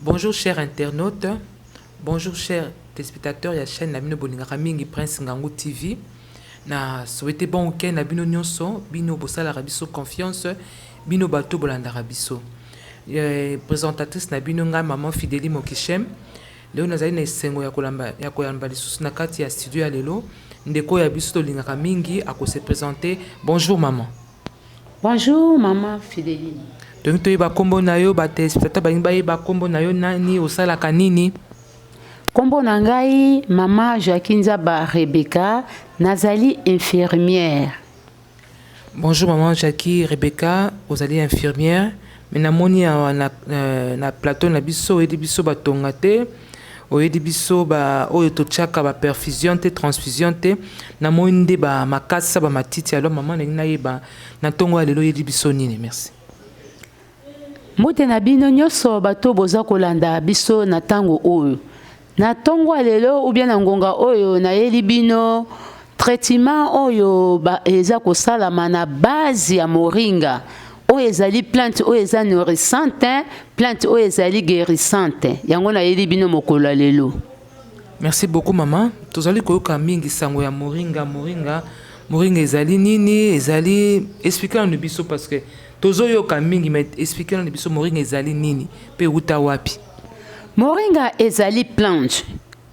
Bonjour chers internautes, bonjour chers téléspectateurs de la chaîne Nabino Bolingaka Mingi Prince Ngango TV. Na souhaité bon week-end na bino nyonso, bino bosala rabiso confiance, bino bato bolanda rabiso. Présentatrice na bino nga maman Fidélie Mokichem. Leo nazali na esengo ya koyamba lisusu na kati ya studio ya lelo. Ndeko ya biso tolingaka mingi akose présenter. Bonjour maman. Bonjour maman Fidélie. Donc tu ba kombo na yo ba téléspectateur ba kombo na yo nani osala kanini? Kombo na ngai maman Jacquinza ba Rebecca, nazali infirmière. Bonjour maman Jackie Rebecca, vous allez infirmière. Mais na moni na plateau na biso et biso ba tongate. Oyedi biso ba oyo tochaka ba perfusion te transfusion te na moinde ba makasa ba matiti alors maman na yeba na tongo lelo yedi biso nini. Merci. Mote na bino nyonso bato boza kolanda biso na tango oyo. Na tongo lelo ou bien na ngonga oyo na yeli bino traitement oyo ba eza kosalama na base ya moringa. Oyo ezali plante oyo eza nourrissante, plante oyo ezali guérissante. Yango na yeli bino mokolo lelo. Merci beaucoup maman. Tozali koyoka mingi sango ya moringa ezali nini, ezali expliquer na biso parce que tozoyoka mingi mais expliquer na biso moringa ezali nini pe uta wapi. Moringa ezali plante.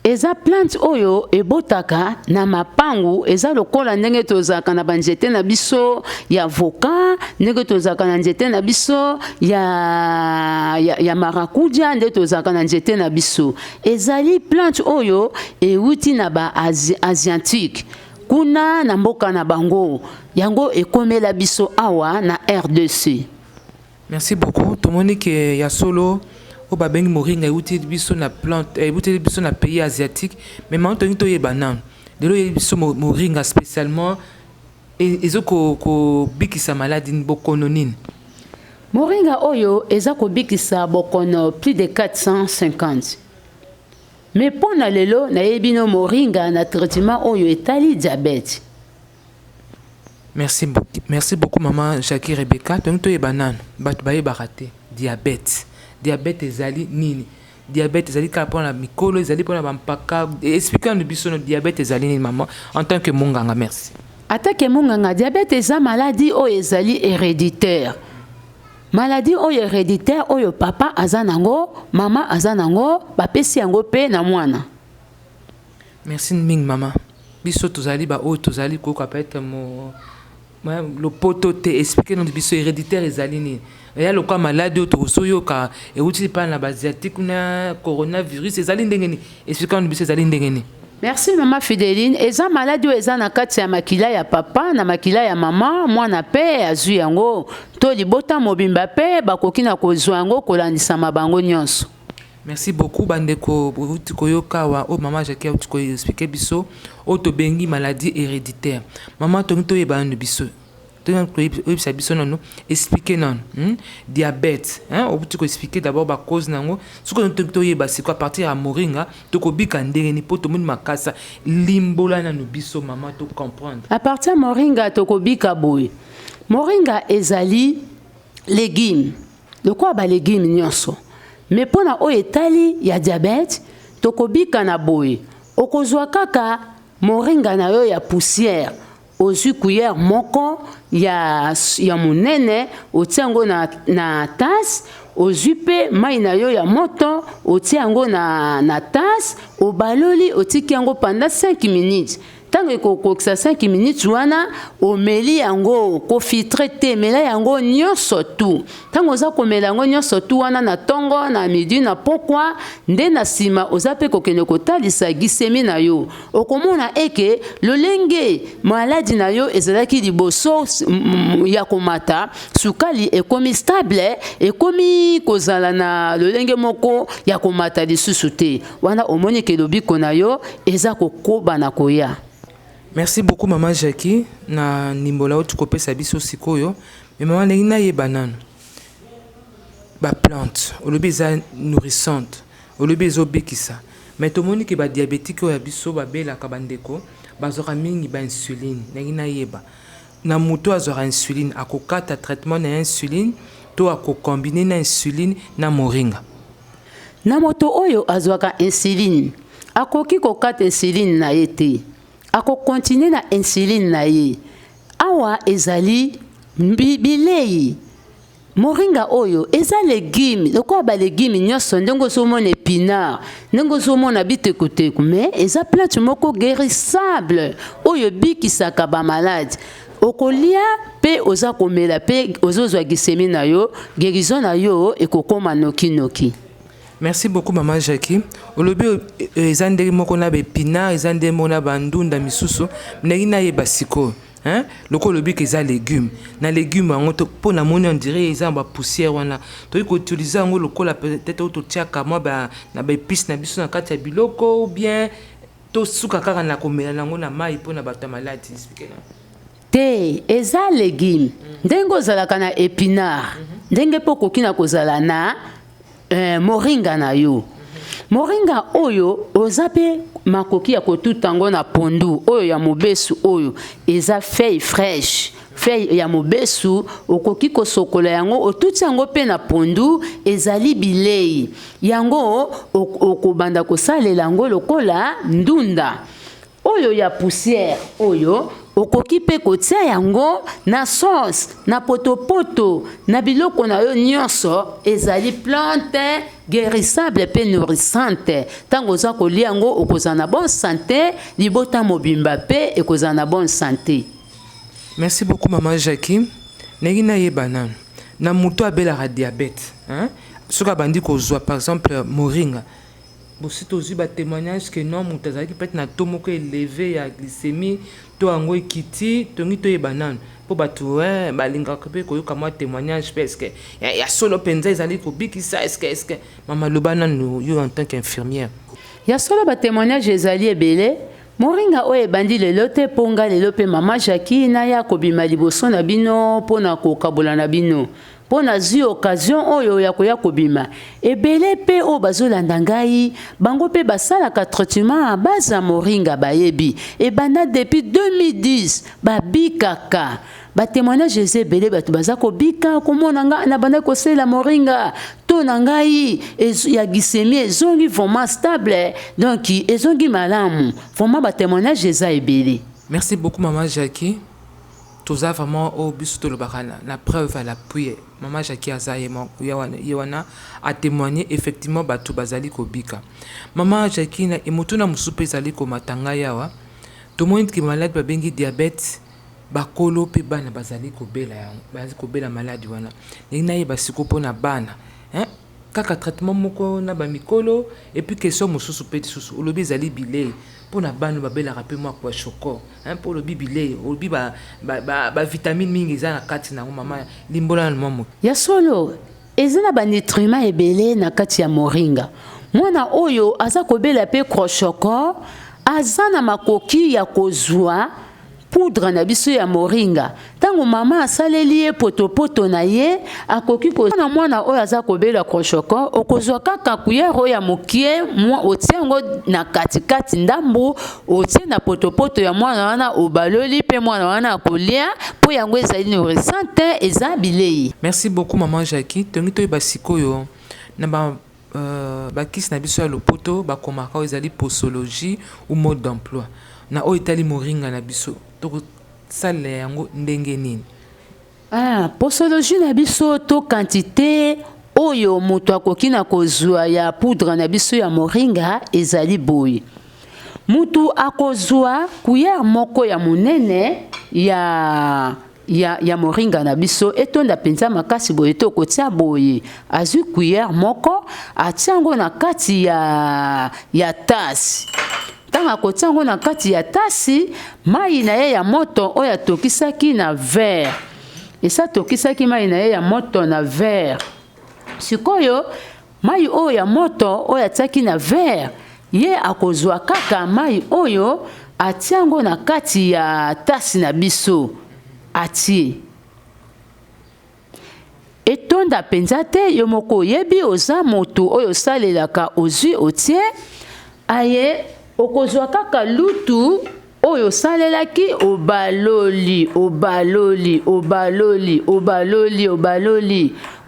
Eza plante oyo ebotaka na mapangu eza lokola ndenge tozaka na banzete na biso ya avocat, ndenge tozaka na nzete na biso ya maracuja, ndenge tozaka na nzete na biso. Ezali plante oyo euti na ba asiatique. Kuna na mboka na bango yango ekomela biso awa na RDC. Merci beaucoup. Tomoni ke ya solo o ba bengi moringa euti biso na plante euti biso na pays asiatique mais maintenant to yeba nan. Lelo biso moringa spécialement ezoko ko bikisa maladie bokono nini. Moringa oyo ezako bikisa bokono plus de 450. Mais pour na lelo na yebino moringa na traitement oyo etali diabète. Merci beaucoup maman Jackie Rebecca. Donc to yebanan bat baye barate diabète. Diabète ezali nini? Diabète ezali ka pona mikolo ezali pona bampaka. Expliquez nous biso no diabète ezali nini maman en tant que munganga. Merci. Attaque munganga diabète eza maladie oyo ezali héréditaire. Maladie oyo héréditaire oyo papa azanango, mama azanango, bapesi yango pe na mwana. Merci ming maman. Biso tozali ba oyo tozali ko peut-être le potote expliquer nous biso héréditaire ezali nini. Ya lokwa maladie oyo tosoyoka e uti pa na basiatique na coronavirus ezali ndenge ni. Expliquer nous biso ezali ndenge ni. Merci maman Fidéline. Eza maladie oyo eza na kati ya makila ya papa na makila ya mama, mwana pe azwi yango. To libota mobimba pe bakoki na kozwa yango kolandisa mabango nyonso. Merci beaucoup bandeko uti koyoka wa o mama Jackie uti ko expliquer biso o to bengi maladie héréditaire. Maman to to yeba no biso. Expliquer non diabète on peut expliquer d'abord la cause nango ce que nous c'est quoi partir à moringa to ko bika ndenge ni poto mun makasa limbola na no biso maman to comprendre à partir moringa to ko bika boy moringa ezali légumes de quoi ba légumes nyonso mais pona o etali ya diabète to ko bika na boy okozwa kaka moringa na yo ya poussière ozu cuillère moko ya monene otiango na tasse ozu pe mai na yo ya moto otiango na tasse obaloli otiki yango pendant 5 minutes. Tango ekokokisa 5 minutes wana omeli yango ko filtre te mela yango nyonso tu. Tango oza komela yango nyonso tu wana na tongo na midi na pokwa nde na sima oza pe kokene kotalisa gisemi na yo. Okomona eke lolenge maladie na yo ezalaki liboso ya komata sukali ekomi stable ekomi kozala na lolenge moko ya komata lisusu te. Wana omoni ke lobiko na yo eza kokoba na koya. Merci beaucoup maman Jackie na nimbola otu kopesa biso sikoyo mais maman na yeba nano ba plante olobi za nourrissante olobi zo bikisa mais to moni ke ba diabétique oya biso ba bela ka bandeko bazora mingi ba insuline na yeba na muto azora insuline akokata traitement na insuline to akokombiner na insuline na moringa. na moto oyo azwaka insuline akoki kokata insuline na ye te akokontinue na insuline na ye awa ezali bilei moringa oyo eza légume lokola balégume nyonso ndenge ozomona épinard ndenge ozomona bitekuteku mais eza plante moko guérissable oyo bikisaka bamaladi okolia mpe oza komela mpe ozozwa gisemi na yo guérison na yo ekokoma nokinoki. Merci beaucoup Maman Jackie. Olobi eza ndenge moko na bépinard eza ndenge moko na bandunda misusu ndenge na yeba sikoyo. Hein? Le bic est un légume. Na légume, pour la monnaie, on dirait ils ont ba poussière wana. To ko utiliser ngo lokola peut-être auto tiaka moi ba na ba épice na biso na kati ya biloko ou bien to suka kaka na komela nango na mai pour na bata maladi expliquer na. Te eza légume. Ndengo zalaka na épinard. Ndenge poko kina kozala na moringa na yo. Moringa oyo ozape makoki ya kotutango na pondu oyo ya mobesu oyo eza feuille fraîche feuille ya mobesu okoki kosokola yango otuti yango pe na pondu ezali bilei yango okobanda kosalela yango lokola ndunda oyo ya poussière oyo okoki pe kotia yango na sauce na potopoto na biloko na yo nyonso ezali plante guérissable pe nourrissante tango za kolia yango okozala na bonne santé libota mobimba pe ekozala na bonne santé. Merci beaucoup Maman Jackie. Negina yebana na muto abela diabète hein soka bandi kozwa par exemple moringa bosi tozi ba témoignage que non muto azaki peut-être na to moko élevé ya glycémie to ango ekiti tongi to yebana po batu balinga pe koyoka mwa témoignage parce que ya solo penza ezali ko bikisa est-ce que Mama lobana no yo en tant qu'infirmière ya solo ba témoignage ezali ebele moringa oyo ebandi lelo te ponga lelo pe Mama Jackie na ya kobima liboso na bino pona kokabola na bino pona zi occasion oyo ya koya kobima ebele pe o bazolanda ngai bango pe basalaka traitement à base ya moringa bayebi ebanda depuis 2010 babikaka ba témoignage ebele bato baza kobika komona nga na banda kosela moringa to na ngai ya glycémie ezongi vraiment stable donc ezongi malamu vraiment ba témoignage eza ebele. Merci beaucoup Maman Jackie. Tout ça vraiment au but de l'obakana. La preuve à l'appui. Maman Jackie Yawana a témoigné effectivement batu bazali kobika. Maman Jackie na emotuna musupe zali ko matanga yawa. Tout le monde qui est malade babengi diabète bakolo pe bana bazali kobela maladi wana. Nina ye basiko pona bana. Hein? Kaka traitement moko na ba mikolo et puis question mususu pe susu. Olobi zali bilei. Pour na banu babela rappel moi quoi choco hein pour le bibile au biba ba vitamine mingi za na kati na mama limbola na mama ya solo ezana ba nutriments ebele na kati ya moringa mwana oyo aza kobela pe crochoco azana makoki ya kozwa poudre na biso ya moringa tango mama asaleli ye potopoto na ye akoki kozana mwana oyo aza kobela crochoco okozwa kaka kuyero ya mokie mwa otiango na katikati ndambu otie na potopoto ya mwana wana obaloli pe mwana wana akolia po yango ezali nourrissante eza bilei. Merci beaucoup Maman Jackie tongi to basikoyo na ba kisi na biso ya lopoto ba komaka ezali posologie ou mode d'emploi na o itali moringa na biso to sale yango ndenge nini. Posologie na biso to quantité oyo moto akoki na kozwa ya poudre na biso ya moringa ezali boye. Mutu akozwa cuillère moko ya munene ya moringa na biso etonda penza makasi boye to kotia boye azwi cuillère moko atiango na kati ya tasi tanga kotiango na kati ya tasi mai na ye ya moto oyo atokisaki na verre esa tokisaki mai na ye ya moto na verre sikoyo mai oyo ya moto oyo atiaki na verre ye akozwa kaka mai oyo atiango na kati ya tasi na biso atie etonda penza te yo moko oyebi oza moto oyo salelaka ozwi otie aye okozwa kaka lutu oyo salelaki obaloli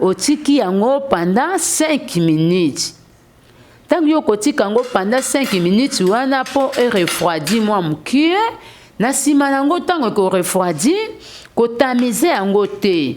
otiki yango pendant 5 minutes Tant yo kotika yango pendant 5 minutes wana po refroidi mwa mukie na sima nango tango ko refroidi ko tamiser yango te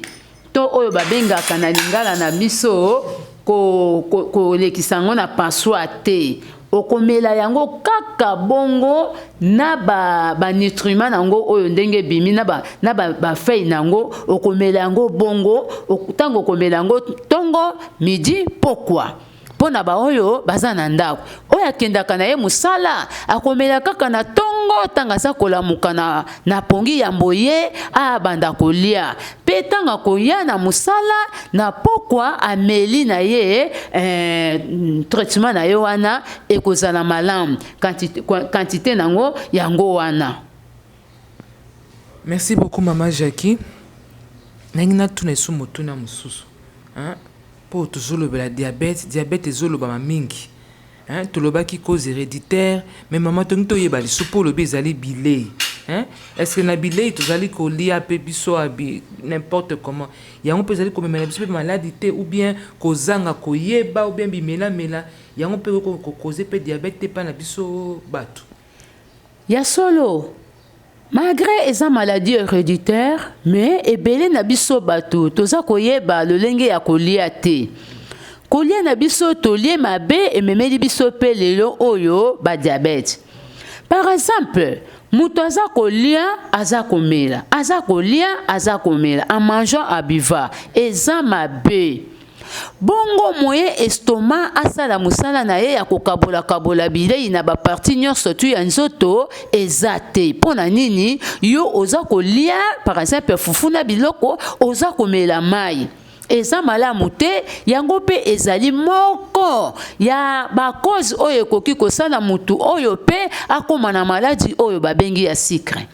to oyo babengaka na lingala na biso ko lekisa yango na passoire te okomela yango kaka bongo na ba nutriments nango oyo ndenge bimi na ba feuille nango okomela yango bongo tango okomela yango tongo midi pokwa pona ba oyo baza na ndako oyo akendaka na ye musala akomela kaka na tongo tanga za kolamuka na pongi ya mboye abanda kolia pe tanga koya na musala na pokwa ameli na ye traitement na ye wana ekozala malamu quantité nango yango wana. Merci beaucoup Maman Jackie. Nangina tuna isu motuna mususu. Pour toujours le diabète ezoloba mingi. Tolobaki cause héréditaire, mais maman tonto yeba li supo lobi ezali bilei. Est-ce que na bilei tozali ko lia pe biso abi n'importe comment. Yango pe ezali ko memela biso pe maladie ou bien kozanga ko yeba ou bien bimela mela. Yango pe ko causer pe diabète pa na biso batu. Ya solo. Malgré esa maladie héréditaire, mais ebele na biso batu toza koyeba lolenge ya kolia te. Kolia na biso tolie mabe ememeli biso pe lelo oyo ba diabète. Par exemple, mutu aza kolia aza komela, aza kolia aza komela en mangeant à buvard eza mabe. Bongo moye estomac asala musala na ye ya kokabola bilei na ba parti nyonso tu ya nzoto ezate pona nini yo oza kolia par exemple fufu na biloko oza komela mai eza malamu te yango pe ezali moko ya ba cause oyo koki kosala mutu oyo pe akoma na maladie oyo babengi ya sucre.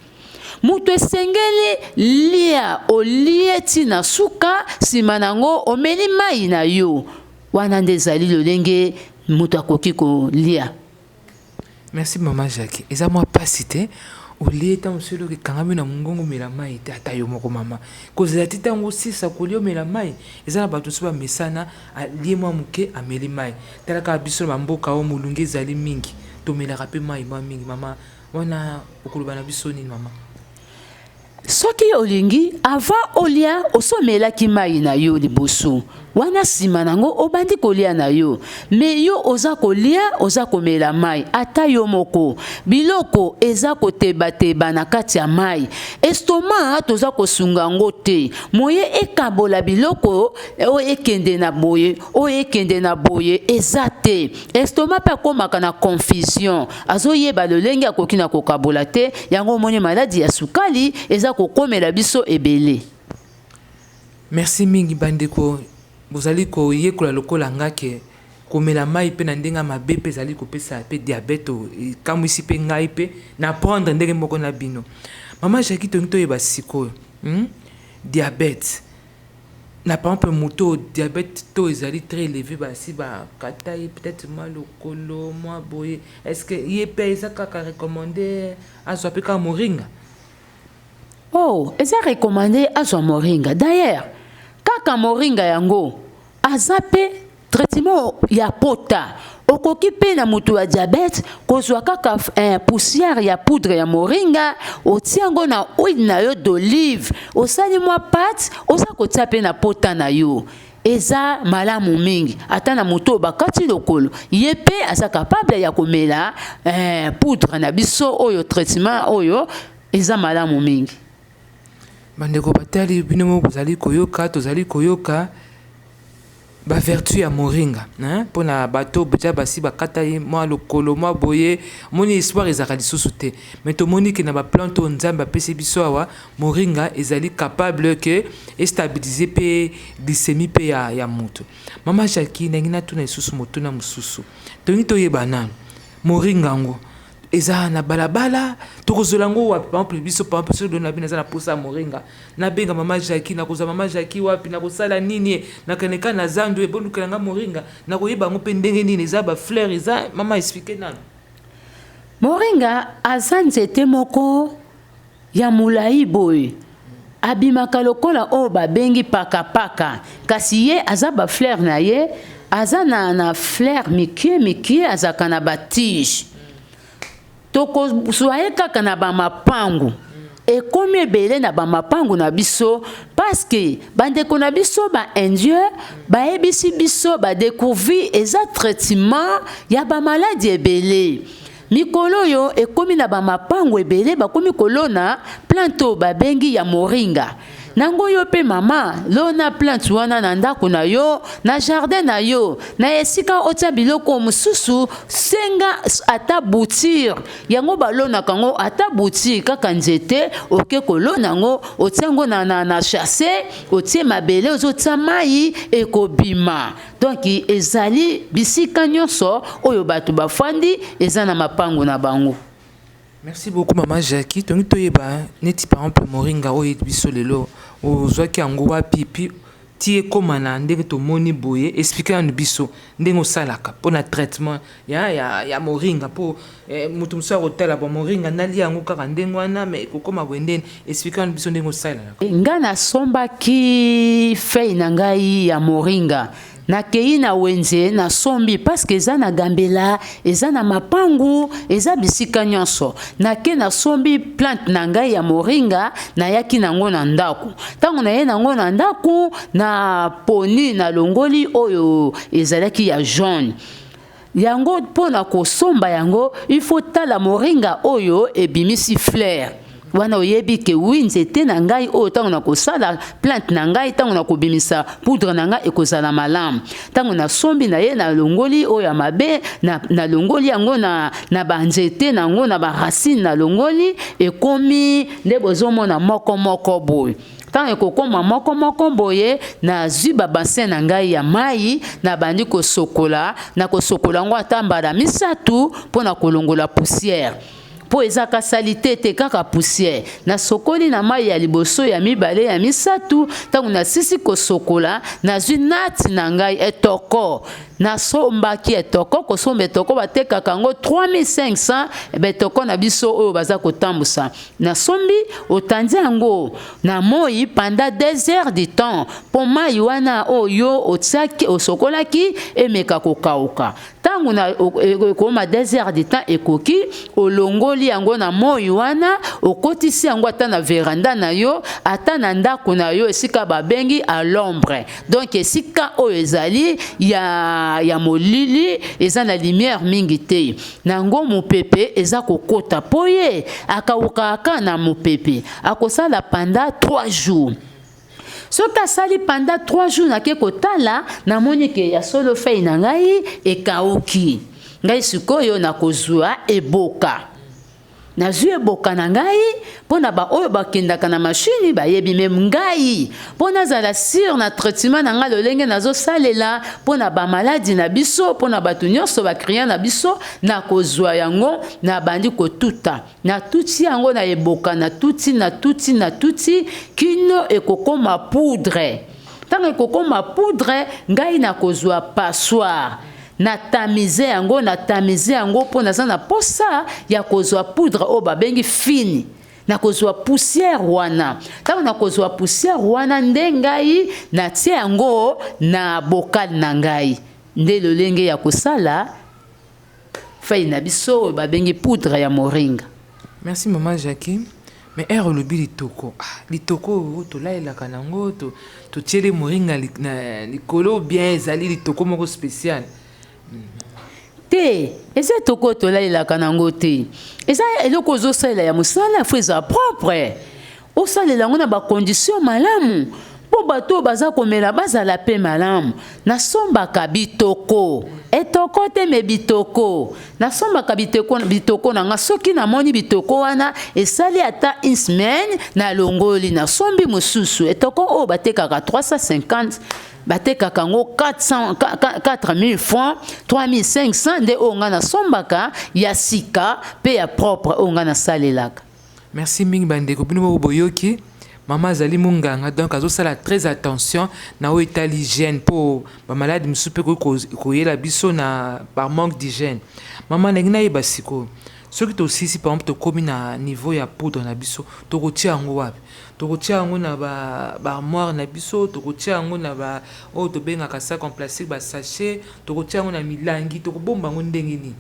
Mutu esengeli lia olie tina suka sima nango omeli mai na yo wana nde ezali lolenge mutu akoki kolia. Merci Maman Jackie. Eza moi pas cité olie ta musolo ke kangami na mungongo mela mai te ata yo moko mama kozela titango sisa kolio mela mai eza na bato soba mesana alie mwa muke ameli mai talaka biso mboka o mulunge ezali mingi to mela rape mai mwa mingi mama wana okoloba na biso nini mama. Soki olingi avant olia osomela ki mai na yo liboso wana sima nango obandi kolia na yo me yo oza kolia oza komela mai ata yo moko biloko eza koteba na kati ya mai estomac toza kosunga ngo te moye ekabola biloko o ekende na boye eza te estomac pa komaka na confusion azoyeba lolenge akoki na kokabola te yango moni maladie ya sukali eza kokomela biso ebele. Merci mingi bandeko. Bozali ko yekola lokola ngake komela mai pe na ndenga mabe pe zali kopesa pe diabète kamwisi pe ngai pe na prendre ndenge moko na bino. Maman Jackie tonto yeba sikoyo. Diabète. Na par exemple moto diabète to ezali très élevé basi ba kataye peut-être moi lokolo moi boye. Est-ce que yé pe ça ka recommander azwa pe ka moringa? Oh, eza recommandé azwa moringa. D'ailleurs, kaka moringa yango azape traitement ya pota okoki pe na mutu ya diabète kozwa kaka poussière ya poudre ya moringa otiango na huile na yo d'olive osali mwa pâte oza kotia pe na pota na yo eza malamu mingi ata na mutu bakati lokolo ye pe aza capable ya komela poudre na biso oyo traitement oyo eza malamu mingi. Bandeko batali bino mo bozali koyoka tozali koyoka ba vertu ya moringa pona bato beja basi bakata ye mwa lokolo mwa boye moni espoir ezaka lisusu te mais tomoni ke na ba plante nzambe apesi biso awa moringa ezali capable ke estabiliser pe glycémie pe ya moto. Mama Jackie nangina tuna isusu motuna mususu tongi toyeba nani moringa ngo eza na balabala tokozolango wapi par exemple biso par exemple so na bina za na posa moringa na benga Mama Jackie na koza Mama Jackie wapi na kosala nini na kaneka na zandu e bonu kelanga moringa na koyeba ngo pe ndenge nini eza ba fleur eza mama expliquer nani. Moringa aza nzete moko ya mulai boy abimaka lokola o babengi paka kasi ye aza ba fleur na ye azana na fleur mikie azaka na batige toko soye kaka na bamapangu ekomi ebele na bamapangu na biso parce que bandeko na biso baindien bayebisi biso badécouvrir eza traitement ya bamaladi ebele mikolo oyo ekomi na bamapangu ebele bakomi kolona plante oyo babengi ya moringa nango yo pe mama lona plante wana na ndako na yo na jardin na yo na esika otia biloko mosusu senga ata boutir yango balona kango ata boutir kaka nzete oke kolona ngo otiango na chasse otie mabele ozotia mai ekobima donc ezali bisika nyonso oyo bato bafandi eza na mapango na bango. Merci beaucoup maman Jackie. Tongi toyeba neti par exemple moringa oyo biso lelo ozwaki yango wapi puis tie koma na ndenge tomoni boye expliquer na biso ndenge osalaka mpona traitement ya moringa mpo mutu mosu akotala bo moringa nali yango kaka ndenge wana me ekokoma boye ndeni expliquer na biso ndenge osalaka. Nga nasombaki fei na ngai ya moringa nakei na wenze na sombi parce que eza na gambela eza na mapangu eza bisika nyonso nake na sombi plante na ngai ya moringa nayaki nango na ndako ntango naye nango na ndako na poni na longoli oyo ezalaki ya jaune yango mpona kosomba yango il faut tala moringa oyo ebimisi fleur wana oyebi ke wi nzete na ngai oyo ntango na kosala plante na ngai ntango na kobimisa poudre na ngai ekozala malamu ntango na sombi na ye na longoli oyo ya mabe na longoli yango na banzete nango na baracine na longoli ekomi nde bozomona moko boye ntango ekokoma moko boye nazwi babassin na ngai ya mai na bandi kosokola na kosokola yango ata mbala misatu mpona kolongola poussière po ezaka salite te kaka poussière na sokoli na mai ya liboso ya mibale ya misatu ntango nasisi kosokola nazwi nati na ngai etoko nasombaki etoko kosomba etoko batekaka yango 3500 betoko na biso oyo baza kotambusa nasombi otandi yango na moi pendant 2 heures du temps po mai wana oyo otiaki osokolaki emeka kokauka ntango na ekoma 2 heures du temps ekoki olongoli yango na moi wana okotisi yango ata na veranda na yo ata na ndako na yo esika babengi à l'ombre donc esika oyo ezali ya molili eza na lumière mingi te nango mopepe eza kokota poye akawukaka na mopepe akosala pendant 3 jours soki asali pendant 3 jours nake kotala namoni ke ya solo fei na ngai ekauki ngai sikoyo nakozwa eboka nazwi eboka na ngai mpona baoyo bakendaka na mashini bayebi meme ngai mpo nazala sur na traitement na ngai lolenge nazosalela mpona bamaladi na biso mpona bato nyonso bakrian na biso nakozwa yango nabandi kotuta natuti yango na eboka natuti kino ekokoma poudre ntango ekokoma poudre ngai nakozwa passoire natamize yango po naza na posa ya kozwa poudre oyo babengi fini nakozwa poussière wana ntango nakozwa poussière wana nde ngai natia yango na bokal na ngai nde lolenge ya kosala fei na biso oyo babengi poudre ya moringa. Merci maman Jackie. Mais ero lobi litoko tolayelaka nango totiele moringa likolo bien ezali litoko moko spécial te eza toko tolayelaka nango te eza eloko ozosalela ya mosala fo eza propre osalela yango na bacondition malamu mpo bato baza komela bazala pe malamu nasombaka bitoko etoko te me bitoko nasombaka bitoko nanga soki namoni bitoko wana esali ata 1 semaine na longoli nasombi mosusu etoko oyo batekaka 350 batekaka yango 4000 francs 3500 nde oyo nga nasombaka ya sika pe ya propre oyo nga nasalelaka. Merci mingi bandeko bino boyoki maman azali munganga donc azosala très attention na oyo etali hygiène mpo bamaladi mosusu mpe koyela biso na par manque d'hygiène. Maman ndenge nayeba sikoyo soki tosisi par exemple tokomi na niveau ya poudre na biso tokotia yango wapi tokotia yango na baarmoire na biso tokotia yango na oyo tobengaka sac en plastique basachet tokotia yango na milangi tokobomba yango ndenge nini?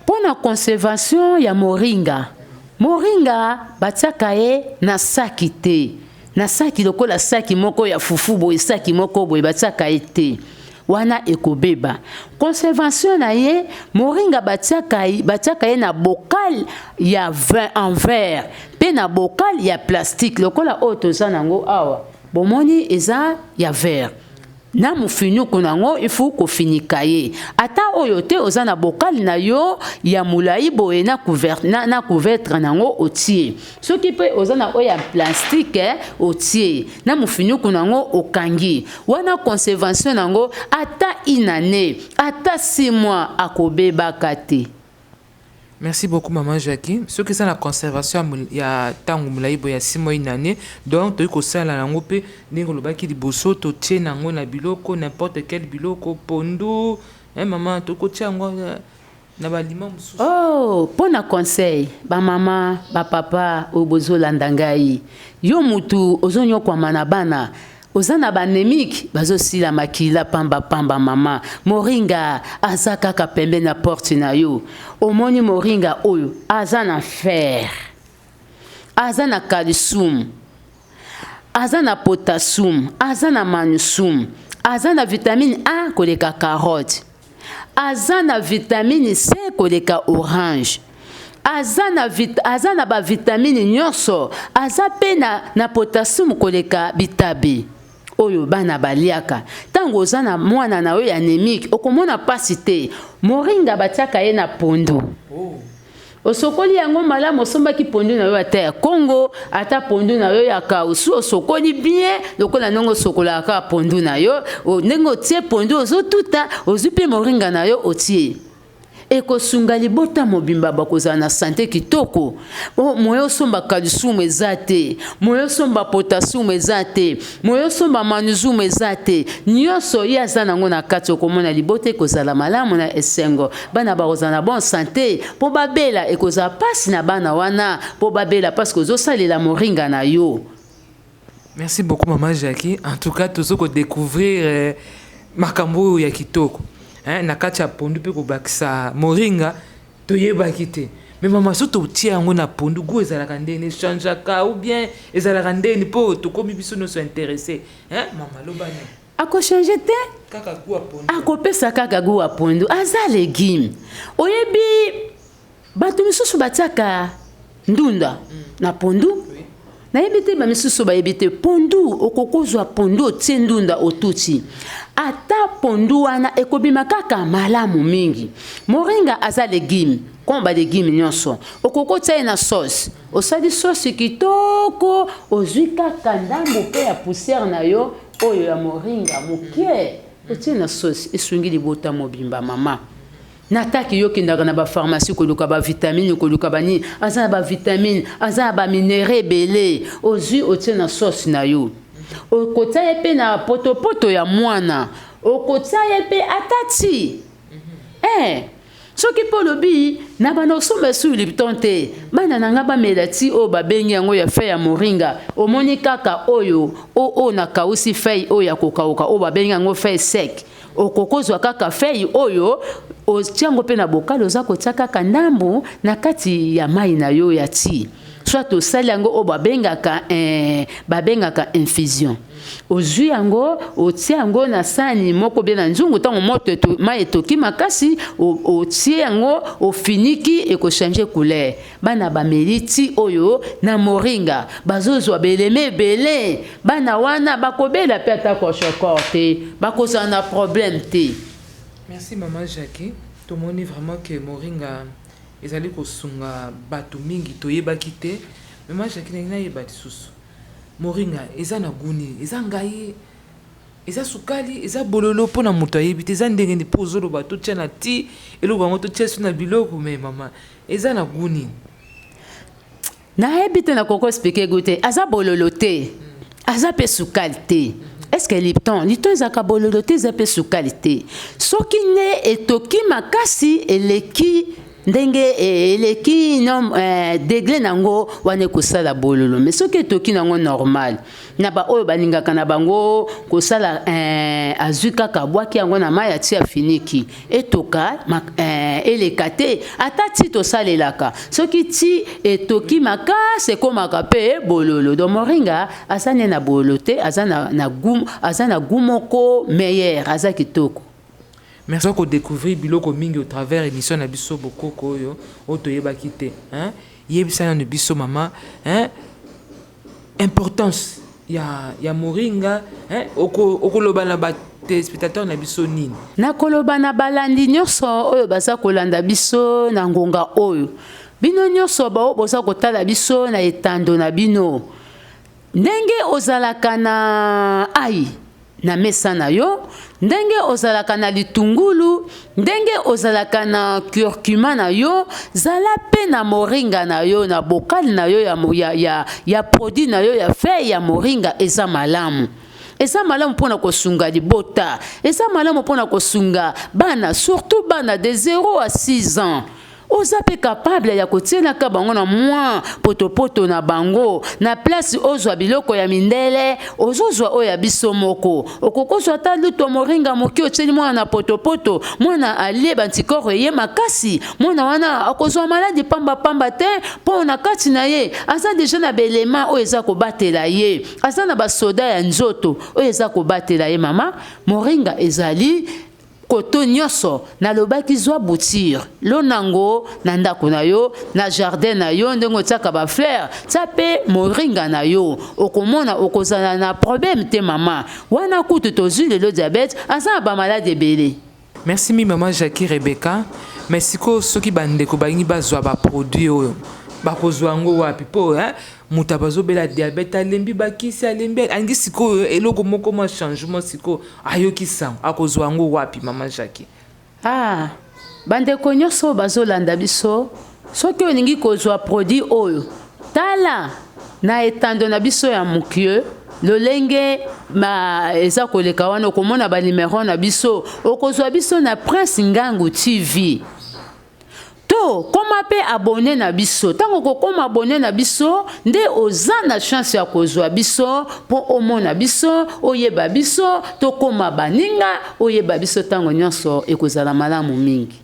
Pour la conservation ya moringa batiaka ye na saki te, na saki lokola saki moko ya fufu boye saki moko boye batiaka ye te wana ekobeba. Conservation na ye moringa batiaka ye na bocal ya vin en verre pe na bocal ya plastique lokola oyo toza nango awa bomoni eza ya verre na mufinuku nango il faut kofinika ye ata oyo te oza na bocal na yo ya mulai boye na couvercle nango otie soki pe oza na oyo ya plastique otie na mufinuku nango okangi wana conservation nango ata inane ata 6 mois akobebaka te. Merci beaucoup maman Jackie. Ce que c'est la conservation ya tangu mulaibo ya 6 mois une année. Donc tu ko sala nango pe ndingo lobaki liboso to tie nango na biloko n'importe quel biloko pondu. Maman to ko tia ngo na ba limon mususu. Oh, pona conseil ba maman, ba papa obozo landangai. Yo mutu ozonyo kwa manabana. Ozana banémique bazosila makila pamba mama moringa aza kaka pembe na porte na yo omoni moringa oyo aza na fer aza na calcium aza na potassium aza na magnesium aza na vitamine A koleka carotte aza na vitamine C koleka orange aza na ba vitamine nyonso aza pe na potassium koleka bitabe oyo bana baliaka tango oza na mwana na oyo anémique okomona pasi te moringa batiaka ye na pondu osokoli yango malamu osombaki pondu na yo ata ya Congo ata pondu na yo ya kausu osokoli bien lokola ndenge osokolaka pondu na yo ndenge otie pondu ozotuta ozwi mpe moringa na yo otie ekosunga libota mobimba bakozala na santé kitoko moyo somba calcium eza te moyo somba potassium eza te moyo somba magnesium eza te nyonso ye aza nango na kati okomona libota ekozala malamu na esengo bana bakozala na bonne santé mpo babela ekozala pasi na bana wana mpo babela parce que ozosalela moringa na yo. Merci beaucoup maman Jackie. En tout cas tozoko découvrir makambo ya kitoko. Na kati ya pondu pe kobakisa moringa toyebaki te mais mama so totia yango na pondu go ezalaka ndeni changeaka ou bien ezalaka ndeni mpo tokomi biso nyonso intéressé mama lobani akochange te kaka goût ya pondu akopesa kaka goût ya pondu aza légume oyebi bato misusu batiaka ndunda na pondu nayebi te bamisusu bayebi te pondu okokozwa pondu otie ndunda otuti ata pondu wana ekobima kaka malamu mingi moringa aza légume komba légume nyonso okokotia ye na sauce osali sauce kitoko ozwi kaka ndambo mpe ya poussière na yo oyo ya moringa moke otie na sauce esungi libota mobimba mama nataki yo kindaka na ba pharmacie koluka ba vitamine koluka bani aza na ba vitamine aza na ba minéraux ebele ozwi otie na sauce na yo okotia ye pe na potopoto ya mwana okotia ye pe atati soki mpo lobi na bana osomba esu lipton te bana na nga bamela ti oyo babengi yango ya fei ya moringa omoni kaka oyo na kausi fei oyo ya kokauka oyo babengi yango fei sec okokozwa kaka fei oyo otia yango mpe na bokali oza kotia kaka ndambo na kati ya mai na yo ya ti soit osali yango oyo babengaka infusion ozwi yango otie yango na sani moko bie na nzungu ntango moto mai etoki makasi otie yango ofiniki ekochange couleur bana bameli ti oyo na moringa bazozwa beleme ebele bana wana bakobela mpe ata koshokor te bakozala na problème te. Merci maman Jackie. Tomoni vraiment que moringa ezali kosunga bato mingi toyebaki te maman Jackie na yeba lisusu moringa eza na guni eza ngai eza sukali eza bololo pona moto ayebi te eza ndenge ni po zolo bato tia na ti eloko yango to tia na biloko mais mama eza na guni nayebi te na koko expliquer goûter aza bololo te aza pe sukali te. Est-ce que Lipton ezaka bololo te eza pe sukali te soki ne etoki makasi eleki ndenge eleki degle nango wane kosala bololo mais soki etoki nango normal na ba oyo balingaka na bango kosala azwi kaka bwaki yango na mai atia finiki etoka eleka te ata ti tosalelaka soki ti etoki makasi ekomaka mpe bololo donc moringa aza ne na bololo te aza na gu moko meilleur aza kitoko. Merci pour découvrir biloko mingi au travers émission na biso bokoko oyo otoyebaki te hein yebisa na biso mama hein importance ya moringa hein okoloba na ba téléspectateur na biso nini na koloba na balandi nyonso oyo baza kolanda biso na ngonga oyo bino nyonso boza kotala biso na etando na bino ndenge ozalaka na ai na mesa na yo ndenge ozalaka na litungulu ndenge ozalaka na curcuma na yo zala pe na moringa na yo na bokali na yo ya produit na yo ya feuille ya moringa eza malamu. Eza malamu mpona kosunga libota eza malamu mpona kosunga bana surtout bana de 0 à 6 ans. Oza pe capable ya kotielaka bango na mwa potopoto na bango na place ozwa biloko ya mindele ozozwa oyo ya biso moko okokozwa ta luto moringa moki otieli mwana na potopoto mwana alie bantikoro ye makasi mwana wana akozwa maladi pamba te mpo na kati na ye aza deja na belema oyo eza kobatela ye aza na basoda ya nzoto oyo eza kobatela ye mama moringa ezali koto nyonso nalobaki zwa bouture lo nango na ndako na yo na jardin na yo ndenge otiaka ba fleur tia pe moringa na yo okomona okozala na problème te mama wana kutu tozwi lelo diabète aza na bamaladi ebele. Merci mi maman Jackie Rebecca merci ko soki bandeko balingi bazwa baproduit oyo bakozwa yango wapi po muta bazobela diabète alembi bakisi alembi angi sikoyo eloko moko ma changement siko ayokisa akozwa yango wapi mama Jackie bandeko nyonso bazolanda biso soki olingi kozwa produit oyo tala na etando na biso ya mokie lolenge eza koleka wana okomona banimero na biso okozwa biso na Prince Ngangu TV to koma pe abonné na biso tango kokoma abonné na biso nde oza na chance ya kozwa biso po omona biso oyeba biso to koma baninga oyeba biso tango nyonso ekozala malamu mingi.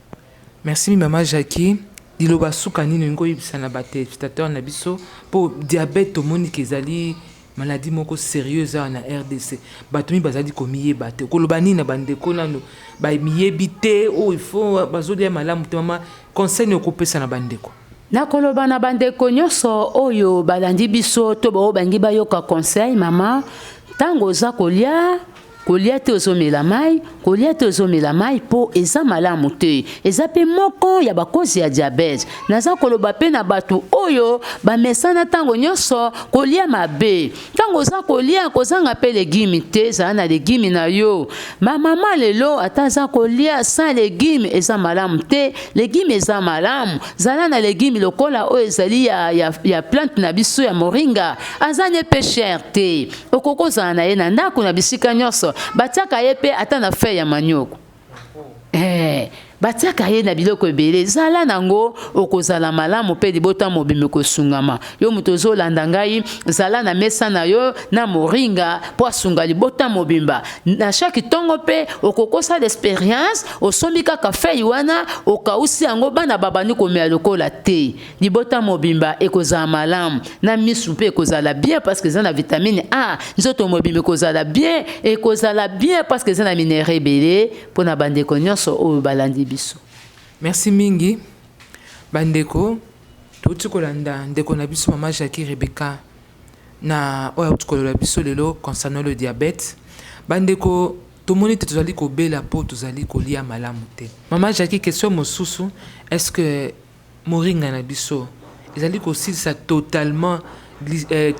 Merci maman Jackie liloba suka nini ngo yibisa na ba téléspectateur na biso po diabète omoni ezali maladie moko sérieuse na RDC batumi bazali komiyeba te koloba nini na bandeko nano bamiyebi te il faut bazolia malamu te mama conseil okopesa na bandeko na koloba na bandeko nyonso oyo balandi biso to bao bangi bayoka conseil mama tango oza kolia te ozomela mai po eza malamu te eza pe moko ya bakozi ya diabète naza koloba pe na bato oyo bamesana tango nyonso kolia mabe tango oza kolia kozanga pe legimi te zala na legimi na yo mama lelo ata aza kolia sans legime eza malamu te legime eza malamu zala na legime lokola oyo ezali ya plante na biso ya moringa aza ne pe cher te okokozala na ye na ndako na bisika nyonso batiaka ye pe ata na feuille ya manioko batiaka ye na biloko ebele zala nango okozala malamu pe libota mobimbi kosungama yo moto ozolanda ngai zala na mesa na yo na moringa po asunga libota mobimba na chaque tongo pe okokosa l'expérience osombi kaka feuille wana okausi yango bana babani komea lokola te libota mobimba ekozala malamu na misu pe ekozala bien parce que eza na vitamine A nzoto mobimbi ekozala bien parce que eza na minéraux ebele mpo na bandeko nyonso oyo balandi biso. Merci mingi bandeko tuti kolanda ndeko na biso mama Jackie Rebecca na oya tukolola biso lelo concernant le diabète bandeko tomoni te tozali kobela po tozali kolia malamu te mama Jackie question mosusu est-ce que moringa na biso ezali kosilisa totalement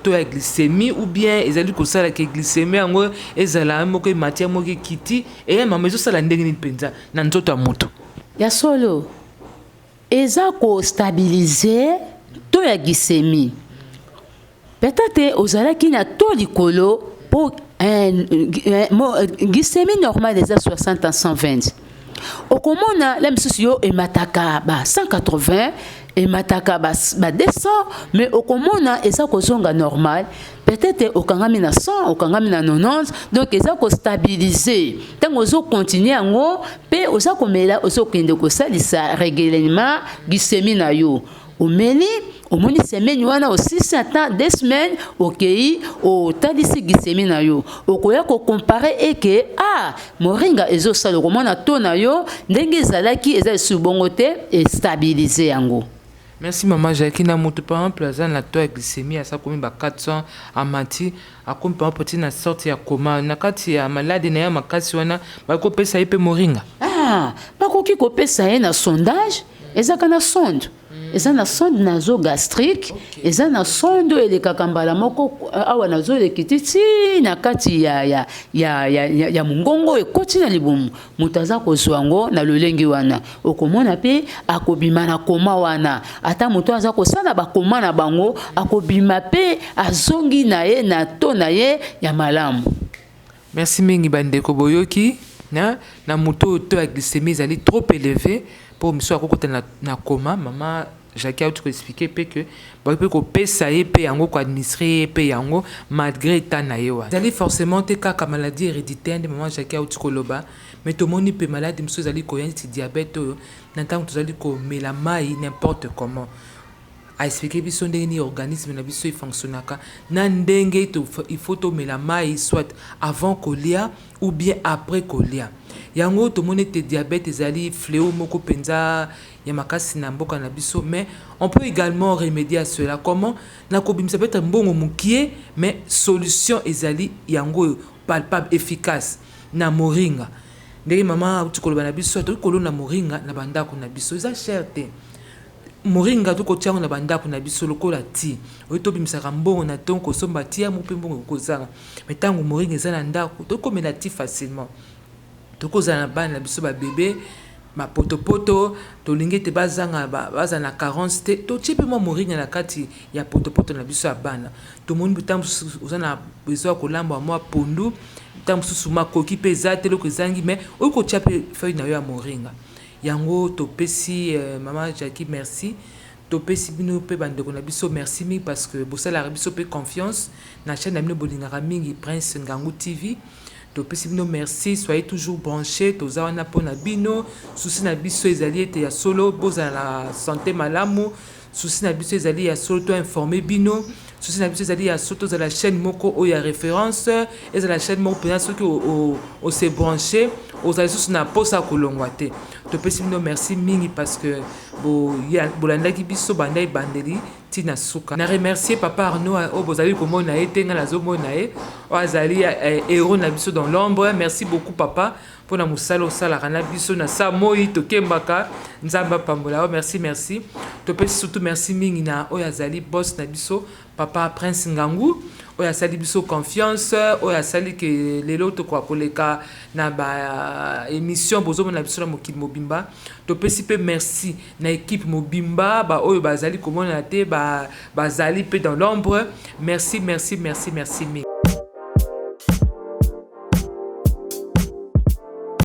to ya glycémie ou bien ezali kosala ke glycémie yango ezala moko matière moko kiti et mama ezosala ndenge nini penza na nzoto ya moto ya solo eza ko stabiliser to ya glycémie peut-être ozalaki na to likolo pour glycémie normale eza 60 à 120 okomona la misusu yo emataka ba 180 emataka ba 200 mais okomona eza kozonga normal peut-être okangami na 100 okangami na 90 donc eza ko stabiliser tant ozo continuer yango pe oza komela ozo kende ko salisa régulièrement glycémie na yo omeli omoni semaine wana o 6 attend 2 semaines okei o talisi glycémie na yo okoya ko comparer eke moringa ezo sala komona to na yo ndenge ezalaki eza subongo te et stabiliser yango. Merci maman Jackie na moto par exemple aza na taux ya glycémie asa komi ba 400 amati akomi par exemple na sorte ya coma na kati ya malade na ya makasi wana bakopesa ye pe moringa bakoki kopesa ye na sondage ezaka na sonde eza na sonde nazo gastrique eza na sonde elekaka mbala moko awa nazo lekititi na kati ya mungongo ekoti na libumu moto aza kozwa yango na lolengi wana okomona pe akobima na koma wana ata moto aza kosala bakoma na bango akobima pe azongi na ye na to na ye ya malamu. Merci mingi bandeko boyoki na moto to ya glycémie ezali trop élevé pour miso akokota na coma maman Jackie a tout expliqué que peut pesa ye pe yango ko administrer pe yango malgré ta na yewa zali forcément te kaka maladie héréditaire de maman Jackie a tout koloba mais to moni pe maladie miso zali ko yenti diabète na tant to zali ko melamai n'importe comment a expliqué biso ndenge ni organisme na biso fonctionnaka na ndenge il faut to melamai soit avant kolia ou bien après kolia yango to moni te diabète ezali fléau moko penza ya makasi na mboka na biso mais on peut également remédier à cela comment na kobimisa peut être mbongo mukie mais solution ezali yango palpable efficace na moringa ndenge mama tukoloba na biso to kolona moringa na bandako na biso eza cher te moringa to kotiango na bandako na biso lokola ti oyo bimisaka mbongo na ton kosomba tia mo pe mbongo kozanga mais tango moringa eza na ndako to komela ti facilement to kozana bana na biso ba bébé ma potopoto to lingete bazanga baza na carence te to tipe mo moringa na kati ya potopoto na biso ya bana to moni bitambu uzana besoin kolamba mo pondu bitambu susuma koki pe zate loko zangi mais oyo ko tipe feuille na yo ya moringa yango to pesi maman Jackie merci to pesi bino pe bandeko na biso merci mi parce que bosala biso pe confiance na chaîne na bino bolingaka mingi Prince Ngangu TV to pesi bino merci soyez toujours branchés toza wana pona bino souci na biso ezali ete ya solo bozala na santé malamu souci na biso ezali ya solo to informer bino souci na biso ezali ya solo za la chaîne moko o ya référence et la chaîne moko pena soki o se brancher ozali souci na posa kolongwa te to pesi bino merci mingi parce que bolandaki biso bandai bandeli tina suka na remercier papa Arnaud o bozali komona etenga na zomona e o azali héros na biso dans l'ombre merci beaucoup papa pour na musalo sala kana biso na sa moi to kembaka nzamba pambola merci to pesi surtout merci mingi na o azali boss na biso papa Prince Ngangu o asali biso confiance o asali ke lelo to kwa koleka na ba émission bozo na biso na mokili mobimba to pesi pe merci na équipe mobimba ba oyo bazali komona te bazali pe dans l'ombre merci